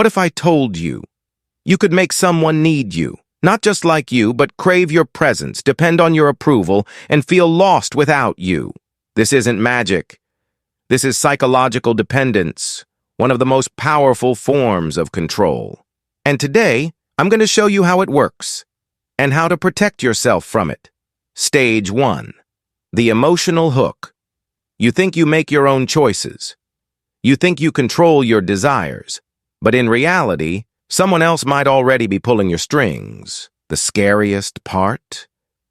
What if I told you you could make someone need you, not just like you, but crave your presence, depend on your approval, and feel lost without you? This isn't magic. This is psychological dependence, one of the most powerful forms of control. And today, I'm going to show you how it works and how to protect yourself from it. Stage 1. The emotional hook. You think you make your own choices. You think you control your desires. But in reality, someone else might already be pulling your strings. The scariest part?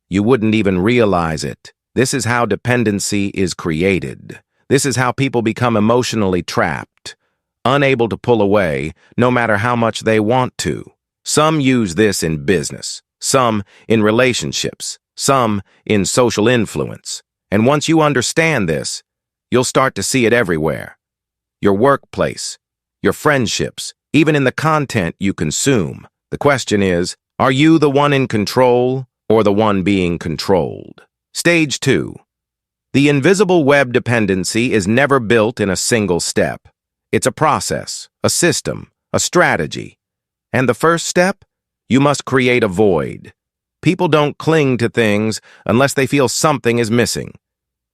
You wouldn't even realize it. This is how dependency is created. This is how people become emotionally trapped, unable to pull away, no matter how much they want to. Some use this in business, some in relationships, some in social influence. And once you understand this, you'll start to see it everywhere. Your workplace, your friendships, even in the content you consume. The question is, are you the one in control or the one being controlled? Stage 2. The invisible web dependency is never built in a single step. It's a process, a system, a strategy. And the first step? You must create a void. People don't cling to things unless they feel something is missing.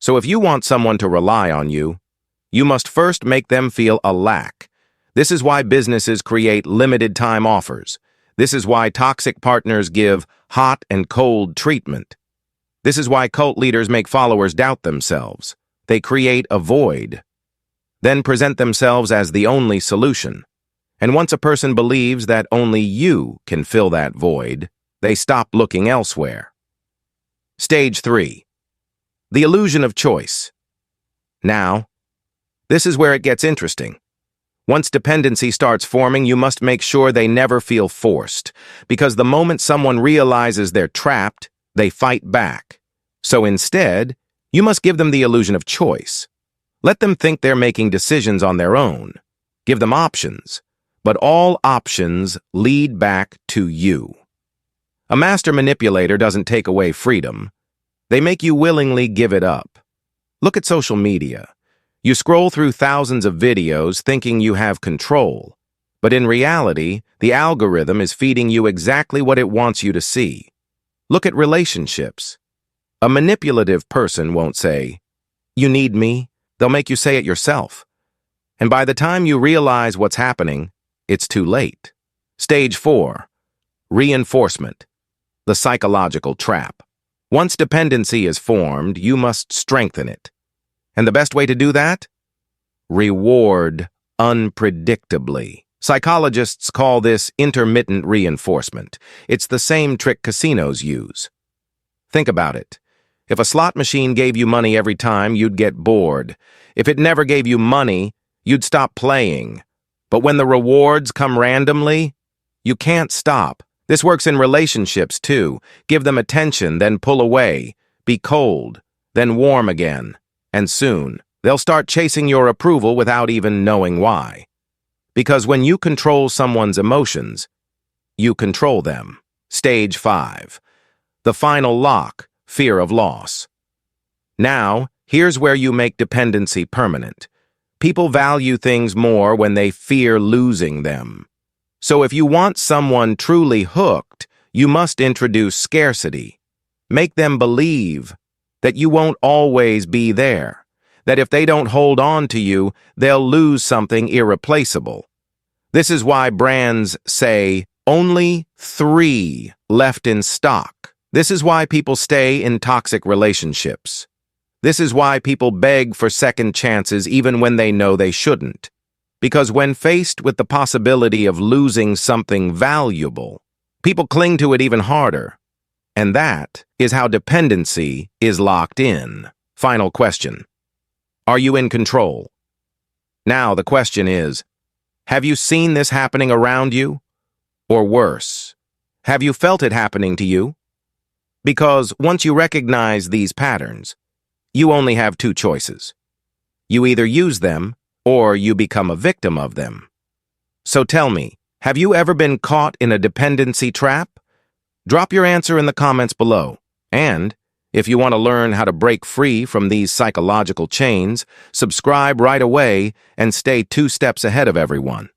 So if you want someone to rely on you, you must first make them feel a lack. This is why businesses create limited time offers. This is why toxic partners give hot and cold treatment. This is why cult leaders make followers doubt themselves. They create a void, then present themselves as the only solution. And once a person believes that only you can fill that void, they stop looking elsewhere. Stage 3. The illusion of choice. Now, this is where it gets interesting. Once dependency starts forming, you must make sure they never feel forced, because the moment someone realizes they're trapped, they fight back. So instead, you must give them the illusion of choice. Let them think they're making decisions on their own. Give them options, but all options lead back to you. A master manipulator doesn't take away freedom. They make you willingly give it up. Look at social media. You scroll through thousands of videos thinking you have control, but in reality, the algorithm is feeding you exactly what it wants you to see. Look at relationships. A manipulative person won't say, "You need me." They'll make you say it yourself. And by the time you realize what's happening, it's too late. Stage 4. Reinforcement. The psychological trap. Once dependency is formed, you must strengthen it. And the best way to do that? Reward unpredictably. Psychologists call this intermittent reinforcement. It's the same trick casinos use. Think about it. If a slot machine gave you money every time, you'd get bored. If it never gave you money, you'd stop playing. But when the rewards come randomly, you can't stop. This works in relationships, too. Give them attention, then pull away. Be cold, then warm again. And soon, they'll start chasing your approval without even knowing why. Because when you control someone's emotions, you control them. Stage 5. The final lock, fear of loss. Now, here's where you make dependency permanent. People value things more when they fear losing them. So if you want someone truly hooked, you must introduce scarcity. Make them believe that you won't always be there, that if they don't hold on to you, they'll lose something irreplaceable. This is why brands say, "Only 3 left in stock." This is why people stay in toxic relationships. This is why people beg for second chances even when they know they shouldn't. Because when faced with the possibility of losing something valuable, people cling to it even harder. And that is how dependency is locked in. Final question. Are you in control? Now the question is, have you seen this happening around you? Or worse, have you felt it happening to you? Because once you recognize these patterns, you only have 2 choices. You either use them, or you become a victim of them. So tell me, have you ever been caught in a dependency trap? Drop your answer in the comments below. And if you want to learn how to break free from these psychological chains, subscribe right away and stay 2 steps ahead of everyone.